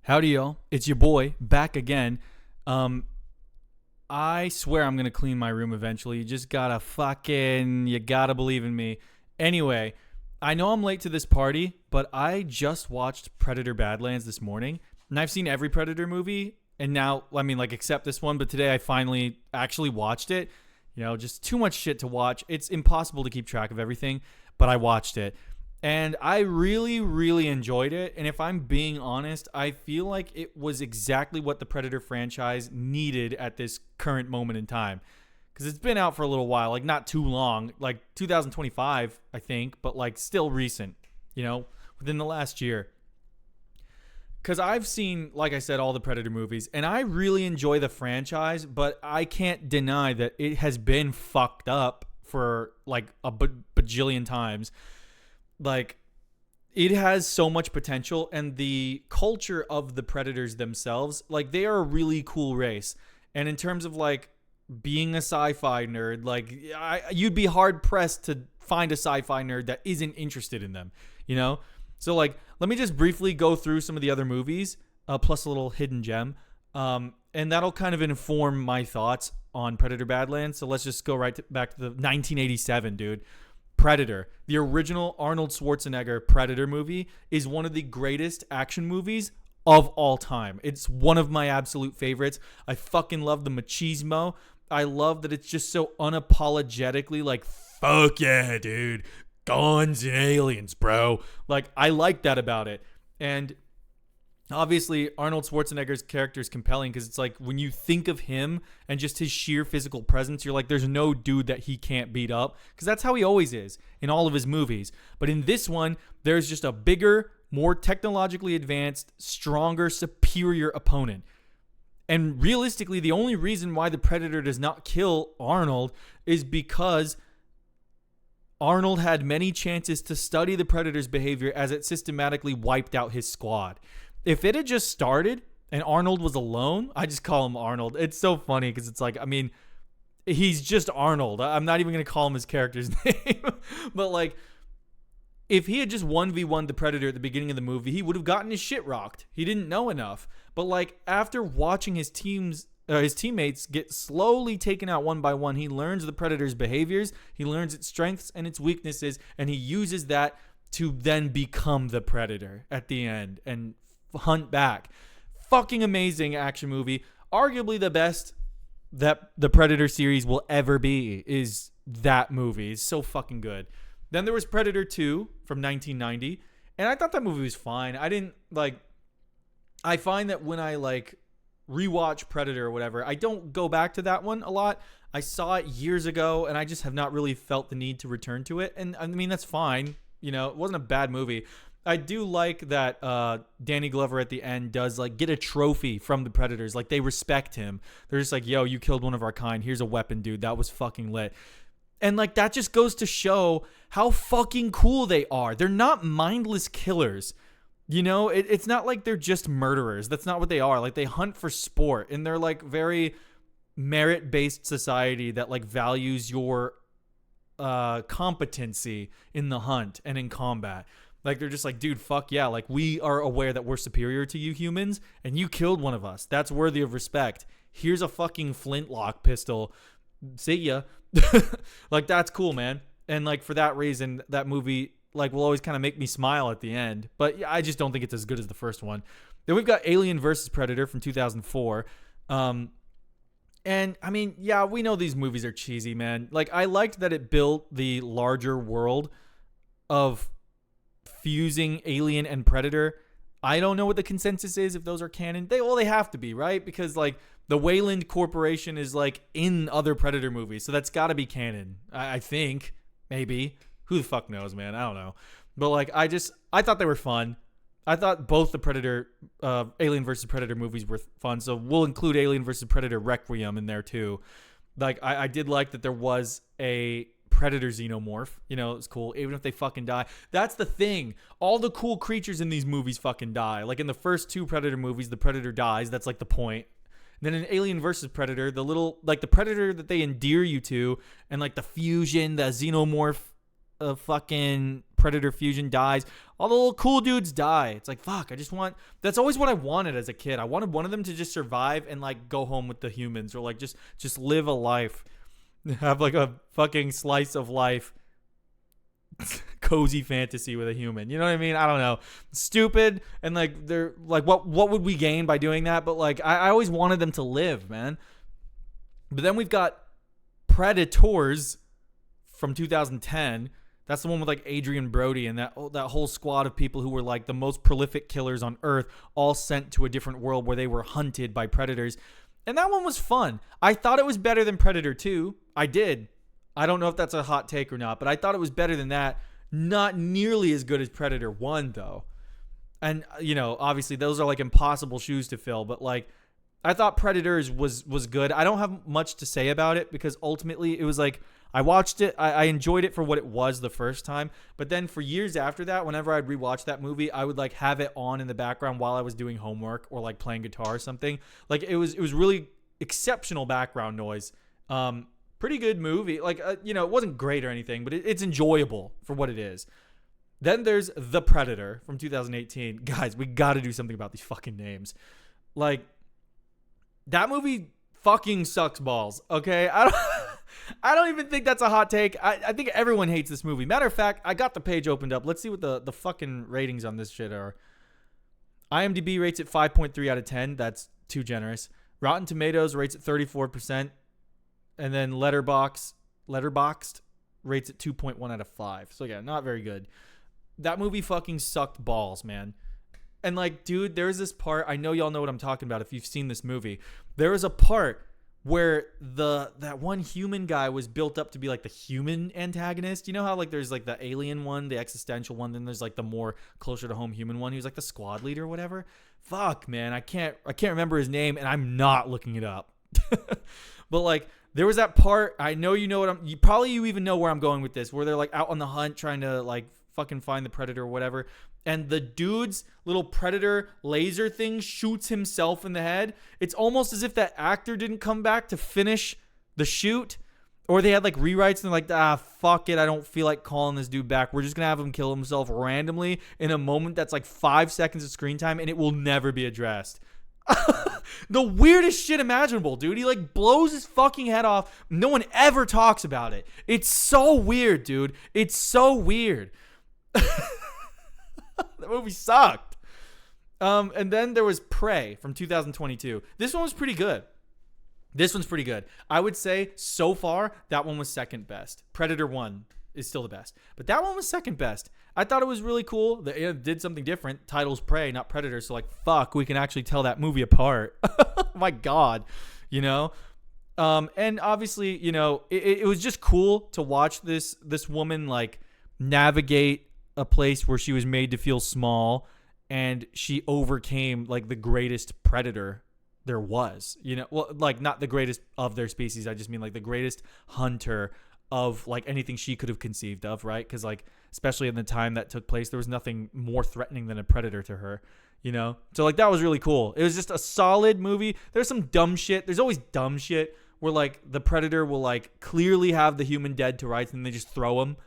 Howdy, y'all. It's your boy back again. Um, I swear I'm gonna clean my room eventually. You gotta believe in me. Anyway, I know I'm late to this party, but I just watched Predator Badlands this morning, and I've seen every Predator movie, and now, except this one, but today I finally actually watched it. Just too much shit to watch. It's impossible to keep track of everything, but I watched it. And I really, really enjoyed it. And if I'm being honest, I feel like it was exactly what the Predator franchise needed at this current moment in time. Because it's been out for a little while, like not too long, like 2025, I think, but like still recent, within the last year. Because I've seen, like I said, all the Predator movies, and I really enjoy the franchise, but I can't deny that it has been fucked up for like a bajillion times. Like, it has so much potential, and the culture of the Predators themselves, like, they are a really cool race. And in terms of like being a sci-fi nerd, like, you'd be hard pressed to find a sci-fi nerd that isn't interested in them, So like, let me just briefly go through some of the other movies, plus a little hidden gem, and that'll kind of inform my thoughts on Predator Badlands. So let's just go back to the 1987, dude. Predator, the original Arnold Schwarzenegger Predator movie, is one of the greatest action movies of all time. It's one of my absolute favorites. I fucking love the machismo. I love that it's just so unapologetically like, fuck yeah, dude. Guns and aliens, bro. Like, I like that about it. And obviously, Arnold Schwarzenegger's character is compelling because it's like when you think of him and just his sheer physical presence, you're like, there's no dude that he can't beat up, because that's how he always is in all of his movies. But in this one, there's just a bigger, more technologically advanced, stronger, superior opponent. And realistically, the only reason why the Predator does not kill Arnold is because Arnold had many chances to study the Predator's behavior as it systematically wiped out his squad. If it had just started and Arnold was alone, I just call him Arnold. It's so funny because it's like, he's just Arnold. I'm not even going to call him his character's name. But like, if he had just 1v1 the Predator at the beginning of the movie, he would have gotten his shit rocked. He didn't know enough. But like, after watching his teammates get slowly taken out one by one, he learns the Predator's behaviors, he learns its strengths and its weaknesses, and he uses that to then become the Predator at the end and hunt back. Fucking amazing action movie. Arguably the best that the Predator series will ever be is that movie. It's so fucking good. Then there was Predator 2 from 1990, and I thought that movie was fine. I find that when I like rewatch Predator or whatever, I don't go back to that one a lot. I saw it years ago, and I just have not really felt the need to return to it. And I mean, that's fine. It wasn't a bad movie. I do like that Danny Glover at the end does like get a trophy from the Predators. Like, they respect him. They're just like, yo, you killed one of our kind. Here's a weapon, dude. That was fucking lit. And like, that just goes to show how fucking cool they are. They're not mindless killers. It's not like they're just murderers. That's not what they are. Like, they hunt for sport, and they're like very merit-based society that like values your competency in the hunt and in combat. Like, they're just like, dude, fuck yeah. Like, we are aware that we're superior to you humans, and you killed one of us. That's worthy of respect. Here's a fucking flintlock pistol. See ya. Like, that's cool, man. And like, for that reason, that movie like will always kind of make me smile at the end. But yeah, I just don't think it's as good as the first one. Then we've got Alien vs. Predator from 2004. And I mean, yeah, we know these movies are cheesy, man. Like, I liked that it built the larger world of fusing Alien and Predator. I don't know what the consensus is if those are canon. They have to be, right? Because like the Wayland Corporation is like in other Predator movies, so that's got to be canon. I think, maybe. Who the fuck knows, man? I don't know. But like, I thought they were fun. I thought both the Predator, Alien vs. Predator movies were fun. So we'll include Alien vs. Predator Requiem in there too. Like, I did like that there was a Predator xenomorph. It's cool. Even if they fucking die. That's the thing. All the cool creatures in these movies fucking die. Like, in the first two Predator movies, the Predator dies. That's like the point. And then in Alien vs. Predator, the Predator that they endear you to, and like the fusion, the xenomorph fucking Predator fusion dies. All the little cool dudes die. It's like, fuck, that's always what I wanted as a kid. I wanted one of them to just survive and like go home with the humans, or like just live a life. Have like a fucking slice of life. Cozy fantasy with a human. You know what I mean? I don't know. Stupid. And like they're like, what would we gain by doing that? But like I always wanted them to live, man. But then we've got Predators from 2010. That's the one with like Adrian Brody and that whole squad of people who were like the most prolific killers on Earth, all sent to a different world where they were hunted by predators. And that one was fun. I thought it was better than Predator 2. I did. I don't know if that's a hot take or not, but I thought it was better than that. Not nearly as good as Predator 1, though. And, you know, obviously those are like impossible shoes to fill, but like I thought Predators was good. I don't have much to say about it because ultimately it was like I watched it. I enjoyed it for what it was the first time. But then for years after that, whenever I'd rewatch that movie, I would like have it on in the background while I was doing homework or like playing guitar or something. Like it was really exceptional background noise. Pretty good movie. Like, you know, it wasn't great or anything, but it's enjoyable for what it is. Then there's The Predator from 2018. Guys, we got to do something about these fucking names. Like, that movie fucking sucks balls, okay? I don't even think that's a hot take. I think everyone hates this movie. Matter of fact, I got the page opened up. Let's see what the fucking ratings on this shit are. IMDb rates it 5.3 out of 10. That's too generous. Rotten Tomatoes rates it 34%. And then Letterboxd rates it 2.1 out of 5. So yeah, not very good. That movie fucking sucked balls, man. And like, dude, there's this part. I know y'all know what I'm talking about if you've seen this movie. There is a part where that one human guy was built up to be like the human antagonist. You know how like there's like the alien one, the existential one, then there's like the more closer to home human one. He was like the squad leader or whatever. Fuck, man, I can't remember his name, and I'm not looking it up. But like, there was that part. I know you know what you even know where I'm going with this, where they're like out on the hunt trying to like fucking find the predator or whatever, and the dude's little predator laser thing shoots himself in the head. It's almost as if that actor didn't come back to finish the shoot, or they had like rewrites and they're like, fuck it, I don't feel like calling this dude back. We're just gonna have him kill himself randomly in a moment that's like 5 seconds of screen time, and it will never be addressed. The weirdest shit imaginable, dude. He like blows his fucking head off. No one ever talks about it. It's so weird, dude. It's so weird. That movie sucked. And then there was Prey from 2022. This one was pretty good. This one's pretty good. I would say so far that one was second best. Predator 1 is still the best, but that one was second best. I thought it was really cool. It did something different. Title's Prey, not Predator. So like, fuck, we can actually tell that movie apart. My God, you know? And obviously, you know, it was just cool to watch this woman like navigate a place where she was made to feel small, and she overcame like the greatest predator there was, you know, well, like not the greatest of their species. I just mean like the greatest hunter of like anything she could have conceived of, right? Because like, especially in the time that took place, there was nothing more threatening than a predator to her, you know? So like, that was really cool. It was just a solid movie. There's some dumb shit. There's always dumb shit where like the predator will like clearly have the human dead to rights, and they just throw him,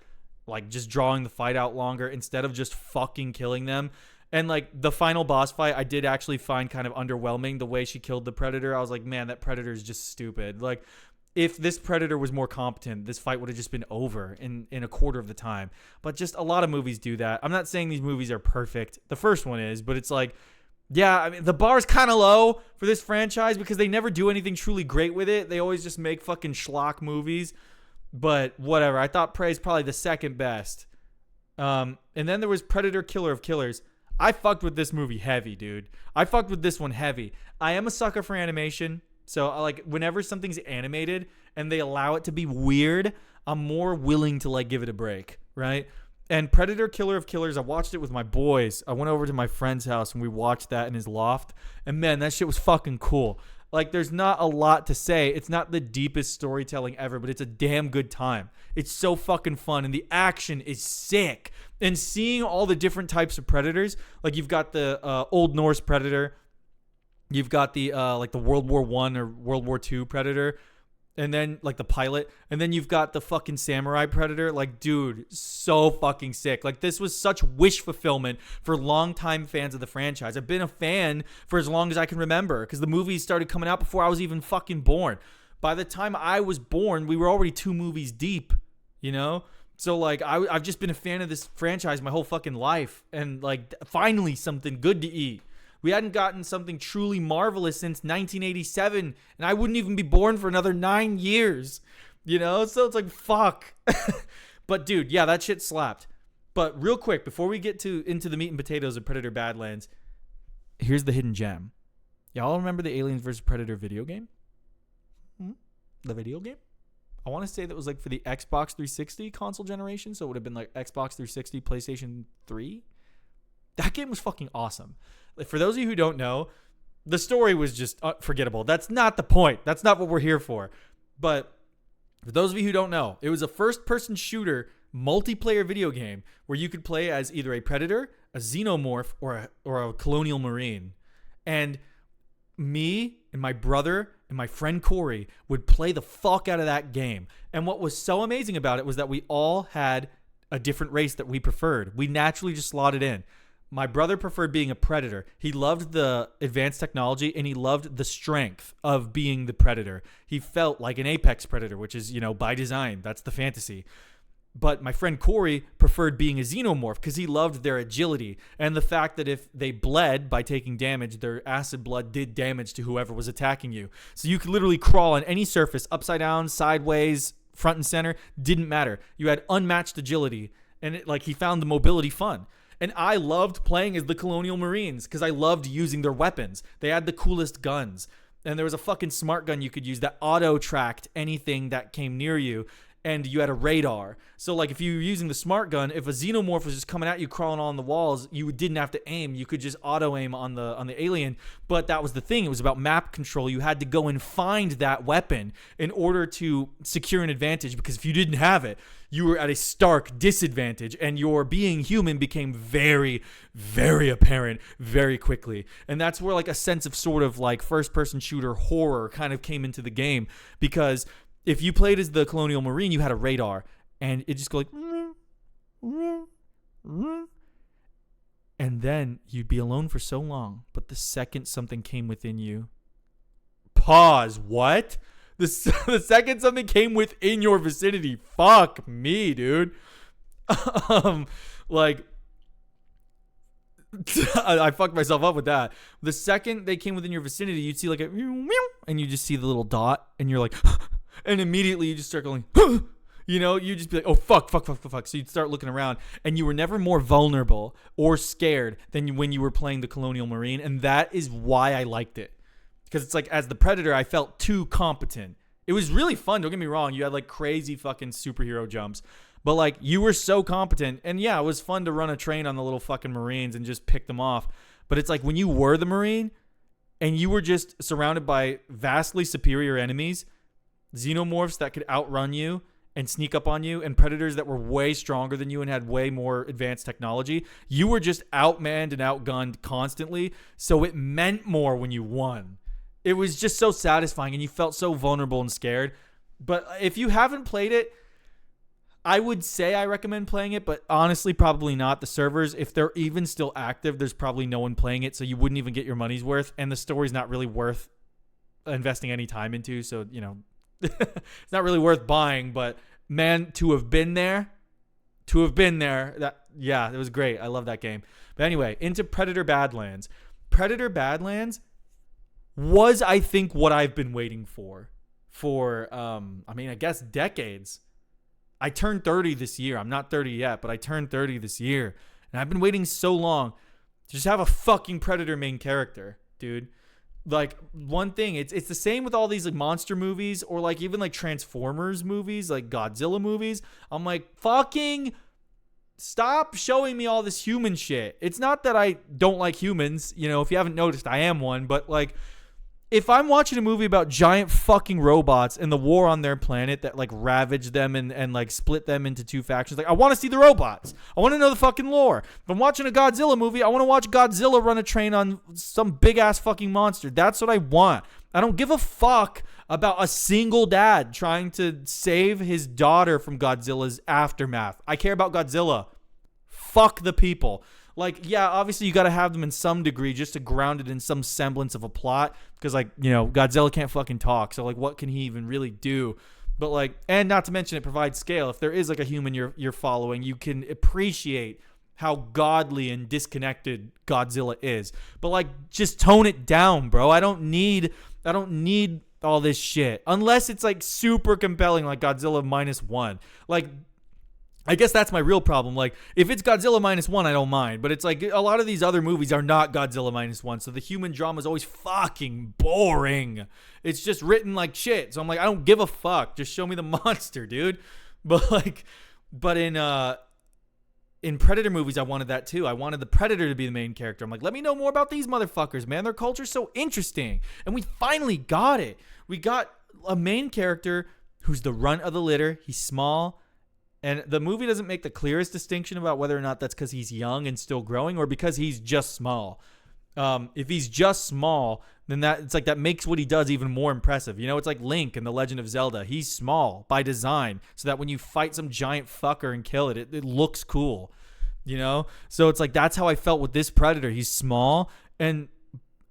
like just drawing the fight out longer instead of just fucking killing them. And like the final boss fight, I did actually find kind of underwhelming the way she killed the predator. I was like, man, that predator is just stupid. Like, if this predator was more competent, this fight would have just been over in a quarter of the time. But just a lot of movies do that. I'm not saying these movies are perfect. The first one is, but it's like, yeah, I mean, the bar's kind of low for this franchise because they never do anything truly great with it. They always just make fucking schlock movies. But whatever. I thought Prey is probably the second best. And then there was Predator Killer of Killers. I fucked with this movie heavy, dude. I fucked with this one heavy. I am a sucker for animation. So like whenever something's animated and they allow it to be weird, I'm more willing to like give it a break, right? And Predator Killer of Killers, I watched it with my boys. I went over to my friend's house and we watched that in his loft. And man, that shit was fucking cool. Like, there's not a lot to say. It's not the deepest storytelling ever, but it's a damn good time. It's so fucking fun, and the action is sick. And seeing all the different types of predators, like you've got the Old Norse predator, you've got the like the World War I or World War II predator, and then like the pilot, and then you've got the fucking samurai predator. Like, dude, so fucking sick. Like, this was such wish fulfillment for longtime fans of the franchise. I've been a fan for as long as I can remember, because the movies started coming out before I was even fucking born. By the time I was born, we were already 2 movies deep, you know? So, like, I've just been a fan of this franchise my whole fucking life. And, like, finally something good to eat. We hadn't gotten something truly marvelous since 1987. And I wouldn't even be born for another 9 years. You know? So it's like, fuck. But, dude, yeah, that shit slapped. But real quick, before we get into the meat and potatoes of Predator Badlands, here's the hidden gem. Y'all remember the Aliens vs. Predator video game? The video game? I want to say that was like for the Xbox 360 console generation. So it would have been like Xbox 360, PlayStation 3. That game was fucking awesome. Like, for those of you who don't know, the story was just forgettable. That's not the point. That's not what we're here for. But for those of you who don't know, it was a first-person shooter multiplayer video game where you could play as either a predator, a xenomorph, or a colonial marine. And me and my brother and my friend Corey would play the fuck out of that game. And what was so amazing about it was that we all had a different race that we preferred. We naturally just slotted in. My brother preferred being a predator. He loved the advanced technology, and he loved the strength of being the predator. He felt like an apex predator, which is, you know, by design. That's the fantasy. But my friend Corey preferred being a xenomorph because he loved their agility and the fact that if they bled by taking damage, their acid blood did damage to whoever was attacking you. So you could literally crawl on any surface, upside down, sideways, front and center. Didn't matter. You had unmatched agility, and he found the mobility fun. And I loved playing as the Colonial Marines because I loved using their weapons. They had the coolest guns. And there was a fucking smart gun you could use that auto-tracked anything that came near you. And you had a radar. So, like, if you were using the smart gun, if a xenomorph was just coming at you, crawling on the walls, you didn't have to aim. You could just auto-aim on the alien. But that was the thing. It was about map control. You had to go and find that weapon in order to secure an advantage, because if you didn't have it, you were at a stark disadvantage, and your being human became very, very apparent very quickly. And that's where, like, a sense of sort of, like, first-person shooter horror kind of came into the game, because if you played as the Colonial Marine, you had a radar, and it just go like, and then you'd be alone for so long. But the second something came within you, pause. What? The second something came within your vicinity, fuck me, dude. Like, I fucked myself up with that. The second they came within your vicinity, you'd see like a, and you just see the little dot, and you're like. And immediately you just start going, you know, you just be like, oh, fuck. So you'd start looking around, and you were never more vulnerable or scared than when you were playing the Colonial Marine. And that is why I liked it. Because it's like, as the Predator, I felt too competent. It was really fun. Don't get me wrong. You had like crazy fucking superhero jumps. But like, you were so competent. And yeah, it was fun to run a train on the little fucking Marines and just pick them off. But it's like, when you were the Marine and you were just surrounded by vastly superior enemies, xenomorphs that could outrun you and sneak up on you, and predators that were way stronger than you and had way more advanced technology, you were just outmanned and outgunned constantly. So it meant more when you won. It was just so satisfying, and you felt so vulnerable and scared. But if you haven't played it, I would say I recommend playing it, but honestly, probably not. The servers, if they're even still active, there's probably no one playing it, so you wouldn't even get your money's worth, and the story's not really worth investing any time into. So, you know, it's not really worth buying. But man, to have been there, that, yeah, it was great. I love that game. But anyway, into Predator Badlands. Predator Badlands was, I think, what I've been waiting for I guess decades. I turned 30 this year. I'm not 30 yet, but I turned 30 this year, and I've been waiting so long to just have a fucking Predator main character, dude. Like, one thing, it's the same with all these like monster movies, or like even like Transformers movies, like Godzilla movies. I'm like, fucking stop showing me all this human shit. It's not that I don't like humans, you know, if you haven't noticed, I am one, but like, if I'm watching a movie about giant fucking robots and the war on their planet that like ravage them and like split them into two factions, like I want to see the robots. I want to know the fucking lore. If I'm watching a Godzilla movie, I want to watch Godzilla run a train on some big ass fucking monster. That's what I want. I don't give a fuck about a single dad trying to save his daughter from Godzilla's aftermath. I care about Godzilla. Fuck the people. Like, yeah, obviously you got to have them in some degree just to ground it in some semblance of a plot. Because, like, you know, Godzilla can't fucking talk. So, like, what can he even really do? But, like, and not to mention it provides scale. If there is, like, a human you're following, you can appreciate how godly and disconnected Godzilla is. But, like, just tone it down, bro. I don't need all this shit. Unless it's, like, super compelling, like Godzilla -1. Like, I guess that's my real problem. Like, if it's Godzilla -1, I don't mind. But it's like a lot of these other movies are not Godzilla -1. So the human drama is always fucking boring. It's just written like shit. So I'm like, I don't give a fuck. Just show me the monster, dude. But in Predator movies, I wanted that too. I wanted the Predator to be the main character. I'm like, let me know more about these motherfuckers, man. Their culture's so interesting. And we finally got it. We got a main character who's the runt of the litter. He's small. And the movie doesn't make the clearest distinction about whether or not that's because he's young and still growing or because he's just small. If he's just small, then that makes what he does even more impressive. You know, it's like Link in The Legend of Zelda. He's small by design so that when you fight some giant fucker and kill it looks cool. You know? So it's like that's how I felt with this Predator. He's small and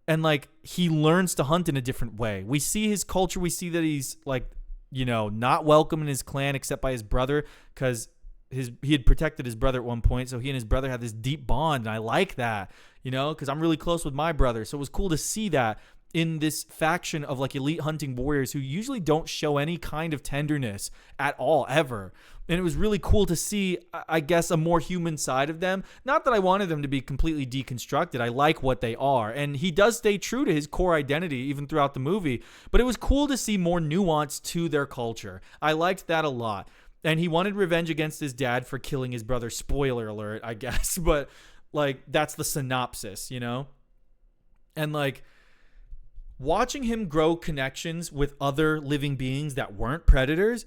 like he learns to hunt in a different way. We see his culture. We see that he's like, you know, not welcome in his clan except by his brother because he had protected his brother at one point. So he and his brother had this deep bond. And I like that, you know, because I'm really close with my brother. So it was cool to see that in this faction of like elite hunting warriors who usually don't show any kind of tenderness at all, ever. And it was really cool to see, I guess, a more human side of them. Not that I wanted them to be completely deconstructed. I like what they are. And he does stay true to his core identity even throughout the movie. But it was cool to see more nuance to their culture. I liked that a lot. And he wanted revenge against his dad for killing his brother. Spoiler alert, I guess. But, like, that's the synopsis, you know? And, like, watching him grow connections with other living beings that weren't predators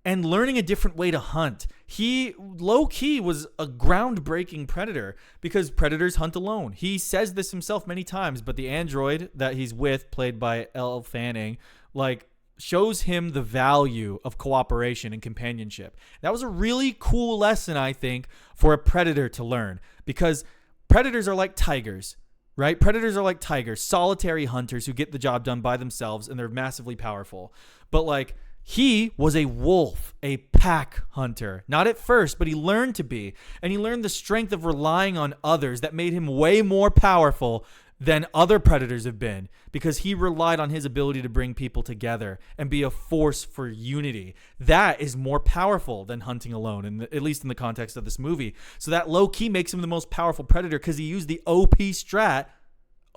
and learning a different way to hunt. He, low-key, was a groundbreaking predator because predators hunt alone. He says this himself many times, but the android that he's with, played by Elle Fanning, like, shows him the value of cooperation and companionship. That was a really cool lesson, I think, for a predator to learn because predators are like tigers, right? Predators are like tigers, solitary hunters who get the job done by themselves and they're massively powerful. But, like, he was a wolf, a pack hunter. Not at first, but he learned to be. And he learned the strength of relying on others that made him way more powerful than other predators have been because he relied on his ability to bring people together and be a force for unity. That is more powerful than hunting alone, at least in the context of this movie. So that low-key makes him the most powerful predator because he used the OP strat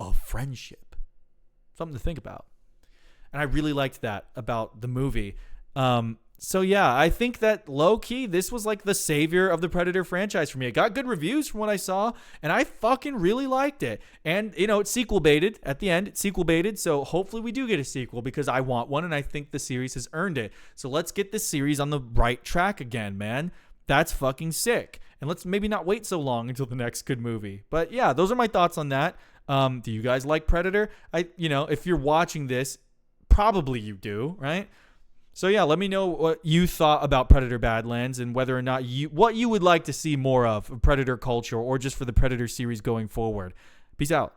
of friendship. Something to think about. And I really liked that about the movie. So yeah, I think that low-key, this was like the savior of the Predator franchise for me. It got good reviews from what I saw, and I fucking really liked it. And, you know, it's sequel baited at the end. It's sequel baited, so hopefully we do get a sequel because I want one, and I think the series has earned it. So let's get this series on the right track again, man. That's fucking sick. And let's maybe not wait so long until the next good movie. But yeah, those are my thoughts on that. Do you guys like Predator? If you're watching this, probably you do, right? So yeah, let me know what you thought about Predator Badlands and whether or not what you would like to see more of Predator culture or just for the Predator series going forward. Peace out.